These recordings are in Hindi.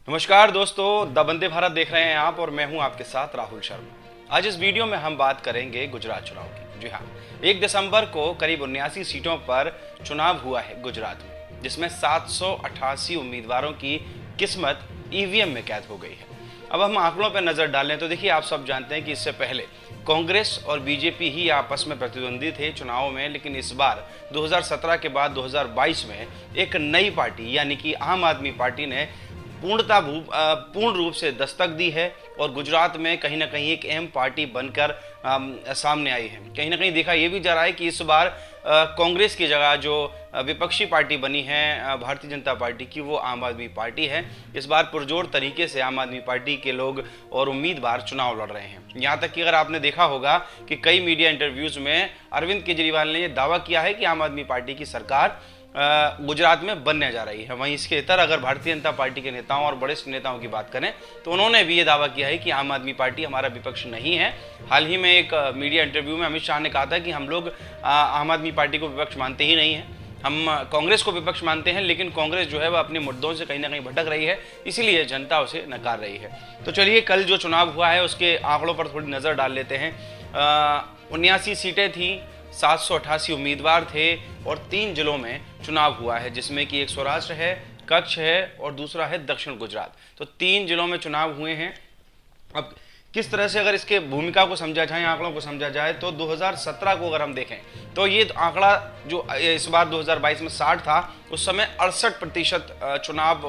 नमस्कार दोस्तों, द वंदे भारत देख रहे हैं आप और मैं हूं आपके साथ राहुल शर्मा। आज इस वीडियो में हम बात करेंगे गुजरात चुनाव की। जी हां, 1 दिसंबर को करीब 79 सीटों पर चुनाव हुआ है गुजरात में, जिसमें 788 उम्मीदवारों की किस्मत ईवीएम में कैद हो गई है। अब हम आंकड़ों पर नजर डालें तो देखिए, आप सब जानते हैं कि इससे पहले कांग्रेस और बीजेपी ही आपस में प्रतिद्वंदी थे चुनाव में, लेकिन इस बार 2017 के बाद 2022 में एक नई पार्टी यानी कि आम आदमी पार्टी ने पूर्ण रूप से दस्तक दी है और गुजरात में कहीं ना कहीं एक अहम पार्टी बनकर सामने आई है। कहीं ना कहीं देखा यह भी जा रहा है कि इस बार कांग्रेस की जगह जो विपक्षी पार्टी बनी है भारतीय जनता पार्टी की, वो आम आदमी पार्टी है। इस बार पुरजोर तरीके से आम आदमी पार्टी के लोग और उम्मीदवार चुनाव लड़ रहे हैं। यहाँ तक कि अगर आपने देखा होगा कि कई मीडिया इंटरव्यूज में अरविंद केजरीवाल ने यह दावा किया है कि आम आदमी पार्टी की सरकार गुजरात में बनने जा रही है। वहीं इसके इतर अगर भारतीय जनता पार्टी के नेताओं और वरिष्ठ नेताओं की बात करें तो उन्होंने भी ये दावा किया है कि आम आदमी पार्टी हमारा विपक्ष नहीं है। हाल ही में एक मीडिया इंटरव्यू में अमित शाह ने कहा था कि हम लोग आम आदमी पार्टी को विपक्ष मानते ही नहीं हैं, हम कांग्रेस को विपक्ष मानते हैं, लेकिन कांग्रेस जो है वह अपने मुद्दों से कहीं ना कहीं भटक रही है, इसीलिए जनता उसे नकार रही है। तो चलिए, कल जो चुनाव हुआ है उसके आंकड़ों पर थोड़ी नज़र डाल लेते हैं। 79 सीटें थी, 788 उम्मीदवार थे और 3 जिलों में चुनाव हुआ है, जिसमें कि एक सौराष्ट्र है, कच्छ है और दूसरा है दक्षिण गुजरात। तो 3 जिलों में चुनाव हुए हैं। अब किस तरह से अगर इसके भूमिका को समझा जाए, आंकड़ों को समझा जाए, तो 2017 को अगर हम देखें तो ये आंकड़ा जो इस बार 2022 में 60 था, उस समय 68% चुनाव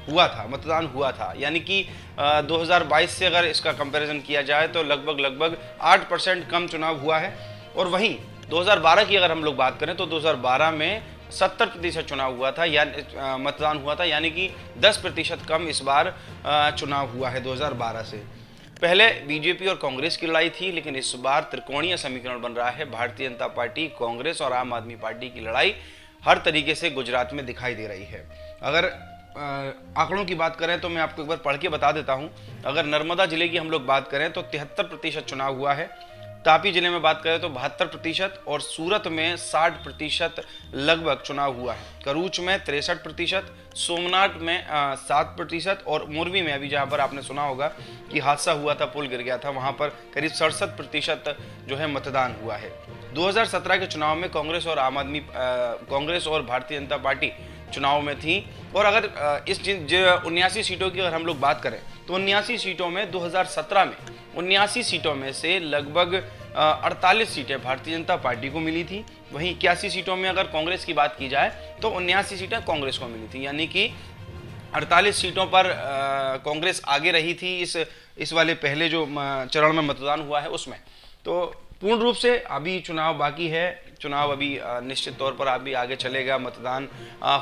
हुआ था, मतदान हुआ था। यानी कि 2022 से अगर इसका कंपैरिजन किया जाए तो लगभग 8% कम चुनाव हुआ है। और वहीं 2012 की अगर हम लोग बात करें तो 2012 में 70% चुनाव हुआ था, या मतदान हुआ था, यानी कि 10% कम इस बार चुनाव हुआ है 2012 से। पहले बीजेपी और कांग्रेस की लड़ाई थी, लेकिन इस बार त्रिकोणीय समीकरण बन रहा है। भारतीय जनता पार्टी, कांग्रेस और आम आदमी पार्टी की लड़ाई हर तरीके से गुजरात में दिखाई दे रही है। अगर आंकड़ों की बात करें तो मैं आपको एक बार पढ़ के बता देता हूं। अगर नर्मदा जिले की हम लोग बात करें तो 73% चुनाव हुआ है, तापी जिले में बात करें तो 72% और सूरत में 60% लगभग चुनाव हुआ है। करूच में 63%, सोमनाथ में 7% और मोरबी में अभी जहां पर आपने सुना होगा कि हादसा हुआ था, पुल गिर गया था, वहां पर करीब 67% जो है मतदान हुआ है। 2017 के चुनाव में कांग्रेस और भारतीय जनता पार्टी चुनाव में थी। और अगर इस 79 सीटों की अगर हम लोग बात करें तो 79 सीटों में 2017 में 79 सीटों में से लगभग 48 सीटें भारतीय जनता पार्टी को मिली थी। वहीं 81 सीटों में अगर कांग्रेस की बात की जाए तो 79 सीटें कांग्रेस को मिली थी, यानी कि 48 सीटों पर कांग्रेस आगे रही थी इस वाले पहले जो चरण में मतदान हुआ है उसमें। तो पूर्ण रूप से अभी चुनाव बाकी है, चुनाव अभी निश्चित तौर पर अभी आगे चलेगा, मतदान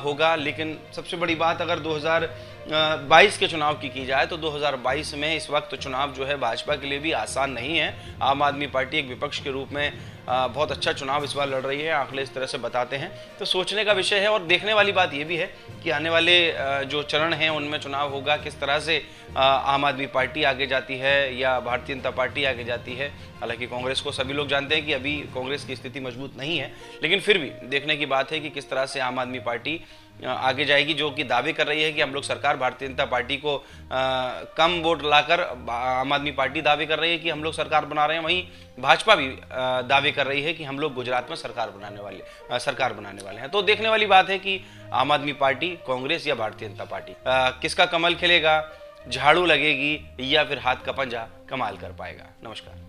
होगा। लेकिन सबसे बड़ी बात अगर 2022 के चुनाव की जाए तो 2022 में इस वक्त चुनाव जो है भाजपा के लिए भी आसान नहीं है। आम आदमी पार्टी एक विपक्ष के रूप में बहुत अच्छा चुनाव इस बार लड़ रही है, आंकड़े इस तरह से बताते हैं। तो सोचने का विषय है और देखने वाली बात यह भी है कि आने वाले जो चरण हैं उनमें चुनाव होगा, किस तरह से आम आदमी पार्टी आगे जाती है या भारतीय जनता पार्टी आगे जाती है। हालांकि कांग्रेस को सभी लोग जानते हैं कि अभी कांग्रेस की स्थिति मजबूत नहीं है, लेकिन फिर भी देखने की बात है कि किस तरह से आम आदमी पार्टी आगे जाएगी, जो कि दावे कर रही है कि हम लोग सरकार, भारतीय जनता पार्टी को कम वोट लाकर आम आदमी पार्टी दावे कर रही है कि हम लोग सरकार बना रहे हैं। वहीं भाजपा भी दावे कर रही है कि हम लोग गुजरात में सरकार बनाने वाले हैं। तो देखने वाली बात है कि आम आदमी पार्टी, कांग्रेस या भारतीय जनता पार्टी, किसका कमल खिलेगा, झाड़ू लगेगी या फिर हाथ का पंजा कमाल कर पाएगा। नमस्कार।